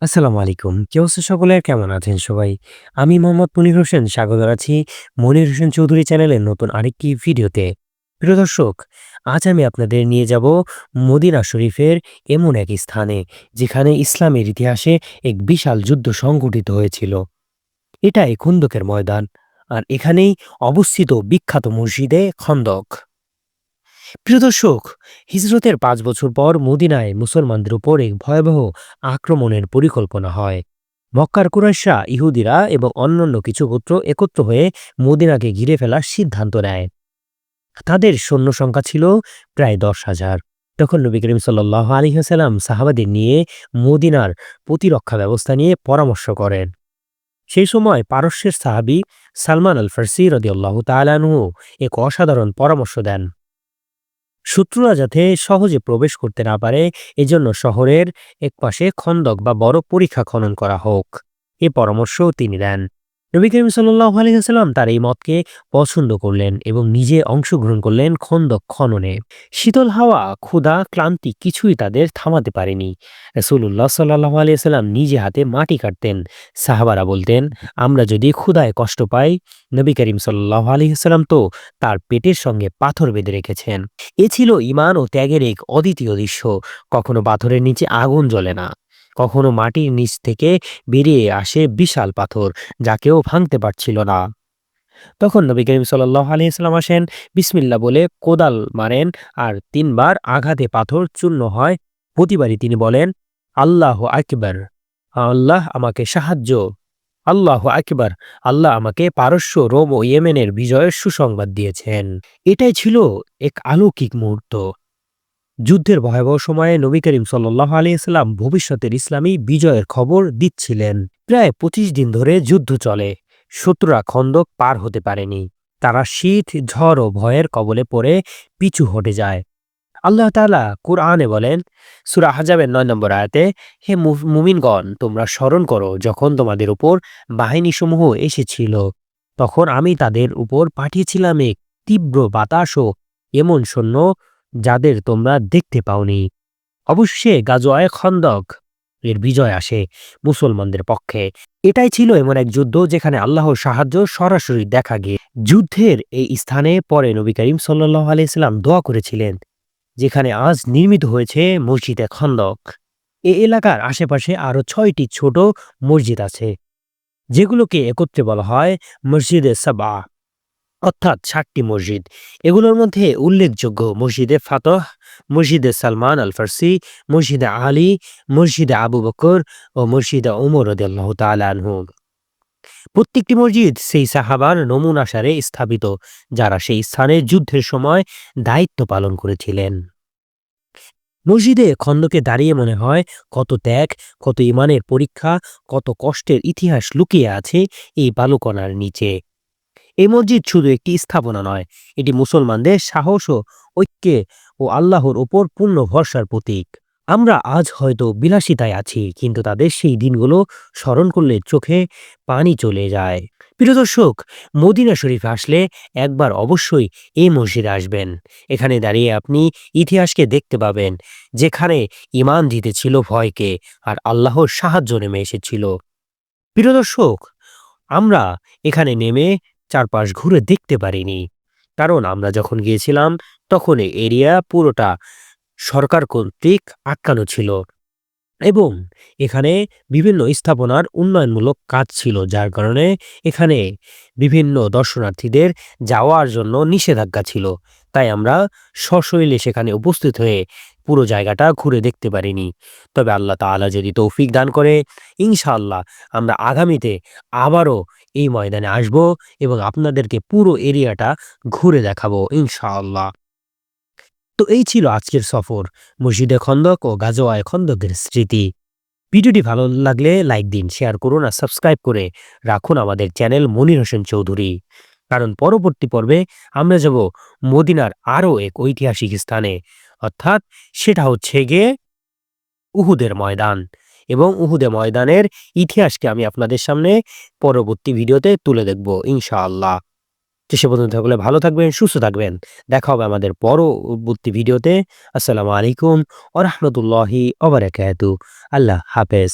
আসসালামু আলাইকুম। কি অবস্থা সকলের? কেমন আছেন সবাই? আমি মোহাম্মদ মনির হোসেন স্বাগত জানাচ্ছি মনির হোসেন চৌধুরী চ্যানেলের নতুন আরেকটি ভিডিওতে। প্রিয় দর্শক, আজ আমি আপনাদের নিয়ে যাব মদিনা শরীফের এমন এক স্থানে যেখানে ইসলামের ইতিহাসে এক বিশাল যুদ্ধ সংঘটিত হয়েছিল। এটাই খন্দকের ময়দান। আর এখানেই অবস্থিত বিখ্যাত মসজিদে খন্দক। প্রিয় দর্শক, হিজরতের ৫ বছর পর মদিনায় মুসলমানদের উপর এক ভয়াবহ আক্রমণের পরিকল্পনা হয়। মক্কার কুরাইশরা, ইহুদিরা এবং অন্যান্য কিছু গোত্র একত্র হয়ে মদিনাকে ঘিরে ফেলার সিদ্ধান্ত নেয়। তাদের সৈন্য সংখ্যা ছিল প্রায় ১০,০০০। তখন নবী করিম সাল্লাল্লাহু আলাইহি ওয়াসাল্লাম সাহাবাদের নিয়ে মদিনার প্রতিরক্ষা ব্যবস্থা নিয়ে পরামর্শ করেন। সেই সময় পারস্যের সাহাবী সালমান আল ফার্সি রাদিয়াল্লাহু তাআলা আনহু এক অসাধারণ পরামর্শ দেন। শত্রুরা যাতে সহজে প্রবেশ করতে না পারে, এজন্য শহরের একপাশে খন্দক বা বড় পরিখা খনন করা হোক। এ পরামর্শও তিনি দেন। নবী করিম সাল্লাল্লাহু আলাইহি ওয়াসাল্লাম তার এই মতকে পছন্দ করলেন এবং নিজে অংশগ্রহণ করলেন খন্দক খননে। শীতল হাওয়া, ক্ষুধা, ক্লান্তি কিছুই তাদের থামাতে পারেনি। রাসূলুল্লাহ সাল্লাল্লাহু আলাইহি ওয়াসাল্লাম নিজে হাতে মাটি কাটতেন। সাহাবারা বলতেন, আমরা যদি ক্ষুধায় কষ্ট পাই, নবী করিম সাল্লাল্লাহু আলাইহি ওয়াসাল্লাম তো তার পেটের সঙ্গে পাথর বেঁধে রেখেছেন। এ ছিল ঈমান ও ত্যাগের এক অদ্বিতীয় দৃশ্য। কখনো পাথরের নিচে আগুন জ্বলে না, কখনো মাটির নিচ থেকে বেরিয়ে আসে বিশাল পাথর, যা কেউ ভাঙতে পারছিল না। তখন নবী করিম সাল্লাল্লাহু আলাইহি ওয়াসাল্লাম আসেন, বিসমিল্লাহ বলে কোদাল মারেন আর ৩ বার আঘাতে পাথর চূর্ণ হয়। প্রতিবারই তিনি বলেন, আল্লাহু আকবার, আল্লাহ আমাকে সাহায্য, আল্লাহু আকবার, আল্লাহ আমাকে পারস্য, রোম ও ইয়েমেনের বিজয়ের সুসংবাদ দিয়েছেন। এটাই ছিল এক অলৌকিক মুহূর্ত। যুদ্ধের ভয়াবহ সময়ে নবী করিম সাল্লাল্লাহু আলাইহি ওয়াসাল্লাম ভবিষ্যতের ইসলামী বিজয়ের খবর দিচ্ছিলেন। প্রায় ২৫ দিন ধরে যুদ্ধ চলে। শত্রুরা খন্দক পার হতে পারেনি। তারা শীত, ঝড় ও ভয়ের কবলে পড়ে পিছু হটে যায়। আল্লাহ তাআলা কুরআনে বলেন, সূরা আহজাবের ৯ নম্বর আয়াতে, হে মুমিনগণ, তোমরা স্মরণ করো যখন তোমাদের উপর বাহিনীসমূহ এসেছিল, তখন আমি তাদের উপর পাঠিয়েছিলাম এক তীব্র বাতাস ও এমন সৈন্য যাদের তোমরা দেখতে পাওনি। অবশেষে গাজওয়ায়ে খন্দক এর বিজয় আসে মুসলমানদের পক্ষে। এটাই ছিল এমন এক যুদ্ধ যেখানে আল্লাহর সাহায্য সরাসরি দেখা গিয়ে। যুদ্ধের এই স্থানে পরে নবী করিম সাল্লাল্লাহু আলাইহি সাল্লাম দোয়া করেছিলেন, যেখানে আজ নির্মিত হয়েছে মসজিদে খন্দক। এই এলাকার আশেপাশে আরো ৬টি ছোট মসজিদ আছে, যেগুলোকে একত্রে বলা হয় মসজিদে সাবা, অর্থাৎ ৭টি মসজিদ। এগুলোর মধ্যে উল্লেখযোগ্য মসজিদে ফাতহ, মসজিদে সালমান আল ফার্সি, মসজিদে আলী, মসজিদে আবু বকর ও মসজিদে ওমর রাদিয়াল্লাহু তাআলা আনহু। প্রত্যেকটি মসজিদ সেই সাহাবার নমুনাসারে স্থাপিত, যারা সেই স্থানে যুদ্ধের সময় দায়িত্ব পালন করেছিলেন। মসজিদে খন্দকে দাঁড়িয়ে মনে হয় কত ত্যাগ, কত ইমানের পরীক্ষা, কত কষ্টের ইতিহাস লুকিয়ে আছে এই বালুকণার নিচে। এই মসজিদ শুধু একটি স্থাপনা নয়, এটি মুসলমানদের সাহস ও ঐক্যে ও আল্লাহর ওপর পূর্ণ ভরসার প্রতীক। আমরা আজ হয়তো বিলাসিতায় আছি, কিন্তু তাদের সেই দিনগুলো স্মরণ করলে চোখে পানি চলে যায়। প্রিয় দর্শক, মদিনা শরীফে আসলে একবার অবশ্যই এই মসজিদে আসবেন। এখানে দাঁড়িয়ে আপনি ইতিহাসকে দেখতে পাবেন, যেখানে ঈমান জিতেছিল ভয়কে আর আল্লাহর সাহায্য নেমে এসেছিল। প্রিয় দর্শক, আমরা এখানে নেমে চারপাশ ঘুরে দেখতে পারিনি, কারণ আমরা যখন গিয়েছিলাম তখন এই এরিয়া পুরোটা সরকার কর্তৃক আটকানো ছিল এবং এখানে বিভিন্ন স্থাপনার উন্নয়নমূলক কাজ ছিল, যার কারণে এখানে বিভিন্ন দর্শনার্থীদের যাওয়ার জন্য নিষেধাজ্ঞা ছিল। তাই আমরা সশরীরে সেখানে উপস্থিত হয়ে পুরো জায়গাটা ঘুরে দেখতে পারিনি। তবে আল্লাহ তাআলা যদি তৌফিক দান করে, ইনশাআল্লাহ আমরা আগামীতে আবারও এই ময়দানে আসব এবং আপনাদেরকে পুরো এরিয়াটা ঘুরে দেখাবো ইনশাআল্লাহ। তো এই ছিল আজকের সফর, মসজিদে খন্দক ও গাজওয়ায়ে খন্দকের স্মৃতি। ভিডিওটি ভালো লাগলে লাইক দিন, শেয়ার করুন আর সাবস্ক্রাইব করে রাখুন আমাদের চ্যানেল মনির হোসেন চৌধুরী। কারণ পরবর্তী পর্বে আমরা যাব মদিনার আরও এক ঐতিহাসিক স্থানে, অর্থাৎ সেটা হচ্ছে গিয়ে উহুদের ময়দান। এবং উহুদে ময়দানের ইতিহাসকে আমি আপনাদের সামনে পরবর্তী ভিডিওতে তুলে দেখব ইনশাআল্লাহ। তো সে পর্যন্ত থাকলে ভালো থাকবেন, সুস্থ থাকবেন। দেখা হবে আমাদের পরবর্তী ভিডিওতে। আসসালামু আলাইকুম ওয়া রাহমাতুল্লাহি ওয়া বারাকাতুহু। আল্লাহ হাফেজ।